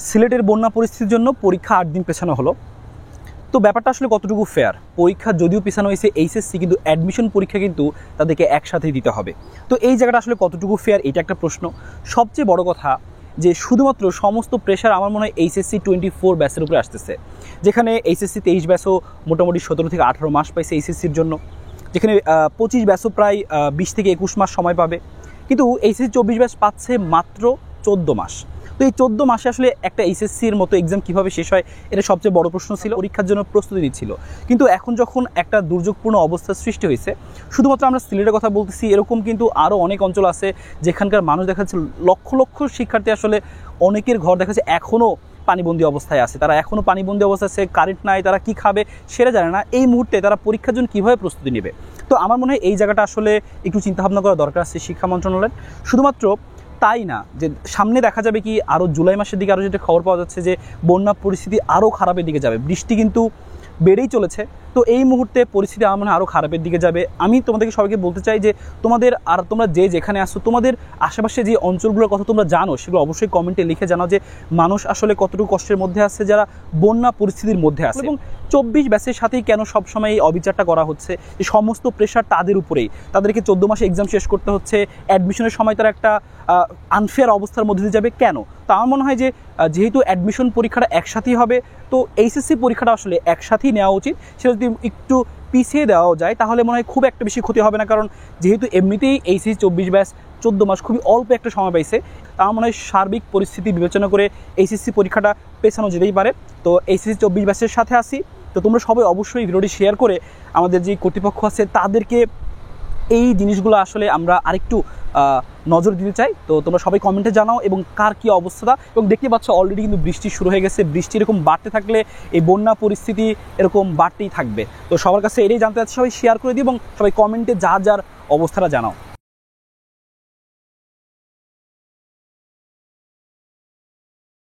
সিলেটের বন্যা পরিস্থিতির জন্য পরীক্ষা 8 দিন পেছানো হলো। তো ব্যাপারটা আসলে কতটুকু ফেয়ার? পরীক্ষা যদিও পেছানো হয়েছে এইচএসসি, কিন্তু অ্যাডমিশন পরীক্ষা কিন্তু তাদেরকে একসাথেই দিতে হবে। তো এই জায়গাটা আসলে কতটুকু ফেয়ার, এটা একটা প্রশ্ন। সবচেয়ে বড় কথা যে শুধুমাত্র সমস্ত প্রেশার আমার মনে হয় এইচএসসি 24 ব্যাচের উপরে আসতেছে, যেখানে এইচএসসি 23 ব্যাচও মোটামুটি 17 থেকে 18 মাস পাইছে এইচএসসির জন্য, যেখানে 25 ব্যাচও প্রায় 20 থেকে 21 মাস সময় পাবে, কিন্তু এইচএসসি 24 ব্যাচ পাচ্ছে মাত্র 14 মাস। তো এই 14 মাসে আসলে একটা এইচএসসির মতো এক্সাম কীভাবে শেষ হয়, এটা সবচেয়ে বড় প্রশ্ন ছিল। পরীক্ষার জন্য প্রস্তুতি নিচ্ছিল, কিন্তু এখন যখন একটা দুর্যোগপূর্ণ অবস্থার সৃষ্টি হয়েছে, শুধুমাত্র আমরা সিলেটের কথা বলতেছি, এরকম কিন্তু আরও অনেক অঞ্চল আছে যেখানকার মানুষ দেখা যাচ্ছে লক্ষ লক্ষ শিক্ষার্থী, আসলে অনেকের ঘর দেখা যাচ্ছে এখনও পানিবন্দী অবস্থায় আছে, তারা এখনও পানিবন্দী অবস্থায় আছে, কারেন্ট নাই, তারা কী খাবে সেটা জানে না। এই মুহূর্তে তারা পরীক্ষার জন্য কীভাবে প্রস্তুতি নেবে? তো আমার মনে হয় এই জায়গাটা আসলে একটু চিন্তাভাবনা করা দরকার আছে শিক্ষা মন্ত্রণালয়ের। শুধুমাত্র তাই না, যে সামনে দেখা যাবে কি আরও জুলাই মাসের দিকে আরও যেটা খবর পাওয়া যাচ্ছে যে বন্যা পরিস্থিতি আরও খারাপের দিকে যাবে, বৃষ্টি কিন্তু বেড়েই চলেছে। তো এই মুহূর্তে পরিস্থিতি আমার মনে হয় আরও খারাপের দিকে যাবে। আমি তোমাদেরকে সবাইকে বলতে চাই যে তোমাদের আর তোমরা যেখানে আসছো, তোমাদের আশেপাশে যে অঞ্চলগুলোর কথা তোমরা জানো, সেগুলো অবশ্যই কমেন্টে লিখে জানাও যে মানুষ আসলে কতটুকু কষ্টের মধ্যে আছে, যারা বন্যা পরিস্থিতির মধ্যে আছে। এবং 24 ব্যাচের সাথেই কেন সবসময় এই অবিচারটা করা হচ্ছে, যে সমস্ত প্রেশার তাদের উপরেই, তাদেরকে 14 মাসে এক্সাম শেষ করতে হচ্ছে, অ্যাডমিশনের সময় তারা একটা আনফেয়ার অবস্থার মধ্যে দিয়ে যাবে কেন? তো আমার মনে হয় যে যেহেতু অ্যাডমিশন পরীক্ষাটা একসাথেই হবে, তো এইচএসসি পরীক্ষাটা আসলে একসাথেই নেওয়া উচিত। সেটা যদি একটু পিছিয়ে দেওয়া যায় তাহলে মনে হয় খুব একটা বেশি ক্ষতি হবে না, কারণ যেহেতু এমনিতেই এইচএসসি 24 ব্যাচ 14 মাস খুবই অল্প একটা সময় পাইছে, তা আমার মনে হয় সার্বিক পরিস্থিতি বিবেচনা করে এইচএসসি পরীক্ষাটা পেছানো যেতেই পারে। তো এইচএসসি 24 ব্যাচের সাথে আসি, তো তোমরা সবাই অবশ্যই ভিডিওটি শেয়ার করে আমাদের যে কর্তৃপক্ষ আছে তাদেরকে এই জিনিসগুলো আসলে আমরা আরেকটু নজর দিতে চাই। তো তোমরা সবাই কমেন্টে জানাও এবং কার কী অবস্থা। এবং দেখতে পাচ্ছ অলরেডি কিন্তু বৃষ্টি শুরু হয়ে গেছে, বৃষ্টি এরকম বাড়তে থাকলে এই বন্যা পরিস্থিতি এরকম বাড়তেই থাকবে। তো সবার কাছে এটাই জানতে চাচ্ছি, সবাই শেয়ার করে দিই এবং সবাই কমেন্টে যার অবস্থাটা জানাও।